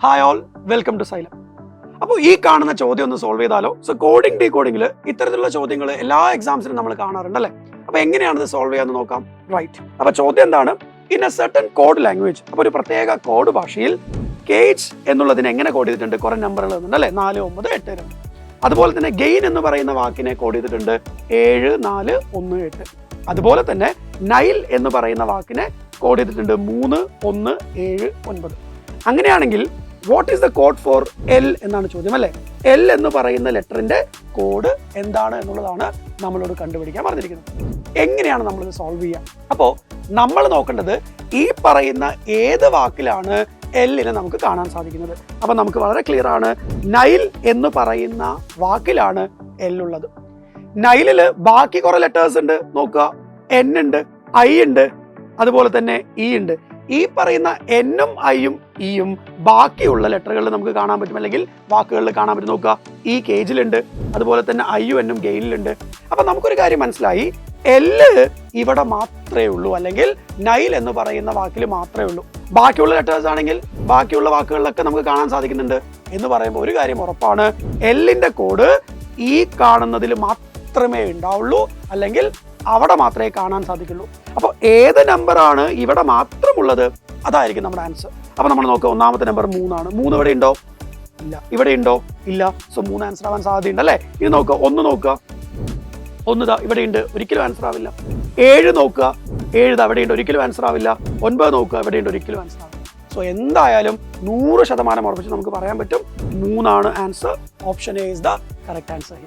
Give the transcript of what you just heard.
Hi all, welcome to Xylem. അപ്പോൾ ഈ കാണുന്ന ചോദ്യം ഒന്ന് സോൾവ് ചെയ്താലോ? സോ കോഡിംഗ് ഡീകോഡിംഗിൽ ഇത്തരത്തിലുള്ള ചോദ്യങ്ങൾ എല്ലാ എക്സാംസിനും നമ്മൾ കാണാറുണ്ട് അല്ലേ? അപ്പോൾ എങ്ങനെയാണ് ഇത് സോൾവ് ചെയ്യാന്ന് നോക്കാം. റൈറ്റ്. അപ്പോൾ ചോദ്യം എന്താണ്? In A certain code language, അപ്പോൾ ഒരു പ്രത്യേക കോഡ് ഭാഷയിൽ കേജ് എന്നുള്ളതിന് എങ്ങനെ കോഡ് ചെയ്തിട്ടുണ്ട്? കുറെ നമ്പറുകൾ ഉണ്ട് അല്ലേ? 4 9 8 2. അതുപോലെ തന്നെ ഗെയിൻ എന്ന് പറയുന്ന വാക്കിനെ കോഡ് ചെയ്തിട്ടുണ്ട് 7 4 1 8. അതുപോലെ തന്നെ നൈൽ എന്ന് പറയുന്ന വാക്കിനെ കോഡ് ചെയ്തിട്ടുണ്ട് 3 1 7 9. അങ്ങനെയാണെങ്കിൽ what is the code for L എന്നാണ് ചോദ്യം അല്ലേ? എൽ എന്ന് പറയുന്ന ലെറ്ററിന്റെ കോഡ് എന്താണ് എന്നുള്ളതാണ് നമ്മളോട് കണ്ടുപിടിക്കാൻ പറഞ്ഞിരിക്കുന്നത്. എങ്ങനെയാണ് നമ്മളിത് സോൾവ് ചെയ്യുക? അപ്പോൾ നമ്മൾ നോക്കേണ്ടത് ഈ പറയുന്ന ഏത് വാക്കിലാണ് എല്ലിനെ നമുക്ക് കാണാൻ സാധിക്കുന്നത്. അപ്പൊ നമുക്ക് വളരെ ക്ലിയർ ആണ്, നൈൽ എന്ന് പറയുന്ന വാക്കിലാണ് എല്ലുള്ളത്. നൈലില് ബാക്കി കുറെ ലെറ്റേഴ്സ് ഉണ്ട്. നോക്കുക, എൻ ഉണ്ട്, ഐ ഉണ്ട്, അതുപോലെ തന്നെ ഇ ഉണ്ട്. ഈ പറയുന്ന എന്നും ഐയും ഇയും ബാക്കിയുള്ള ലെറ്ററുകളിൽ നമുക്ക് കാണാൻ പറ്റും, അല്ലെങ്കിൽ വാക്കുകളിൽ കാണാൻ പറ്റും. നോക്കുക, ഈ കേജിലുണ്ട്, അതുപോലെ തന്നെ ഐയും എന്നും ഗെയിനിലുണ്ട്. അപ്പൊ നമുക്കൊരു കാര്യം മനസ്സിലായി, എല്ല് ഇവിടെ മാത്രമേ ഉള്ളൂ, അല്ലെങ്കിൽ നൈൽ എന്ന് പറയുന്ന വാക്കിൽ മാത്രമേ ഉള്ളൂ. ബാക്കിയുള്ള ലെറ്റേഴ്സ് ആണെങ്കിൽ ബാക്കിയുള്ള വാക്കുകളിലൊക്കെ നമുക്ക് കാണാൻ സാധിക്കുന്നുണ്ട് എന്ന് പറയുമ്പോൾ ഒരു കാര്യം ഉറപ്പാണ്, എല്ലിന്റെ കോഡ് ഈ കാണുന്നതിൽ മാത്രമേ ഉണ്ടാവുള്ളൂ, അല്ലെങ്കിൽ അവിടെ മാത്രമേ കാണാൻ സാധിക്കുള്ളൂ. അപ്പോൾ ഏത് നമ്പറാണ് ഇവിടെ മാത്രമുള്ളത് അതായിരിക്കും നമ്മുടെ ആൻസർ. അപ്പൊ നമ്മൾ നോക്കുക, ഒന്നാമത്തെ നമ്പർ 3 ആണ്. 3 ഇവിടെ ഉണ്ടോ? ഇല്ല. ഇവിടെ ഉണ്ടോ? ഇല്ല. സോ 3 ആൻസർ ആവാൻ സാധ്യതയുണ്ട് അല്ലേ? ഇത് നോക്കുക, 1 നോക്കുക, 1 ഇവിടെ ഉണ്ട്, ഒരിക്കലും ആൻസർ ആവില്ല. 7 നോക്കുക, 7 അവിടെ ഉണ്ട്, ഒരിക്കലും ആൻസർ ആവില്ല. 9 നോക്കുക, ഇവിടെ ഉണ്ട്, ഒരിക്കലും ആൻസർ ആവില്ല. സോ എന്തായാലും 100% ഉറപ്പിച്ച് നമുക്ക് പറയാൻ പറ്റും 3 ആണ് answer. Option A is the correct answer.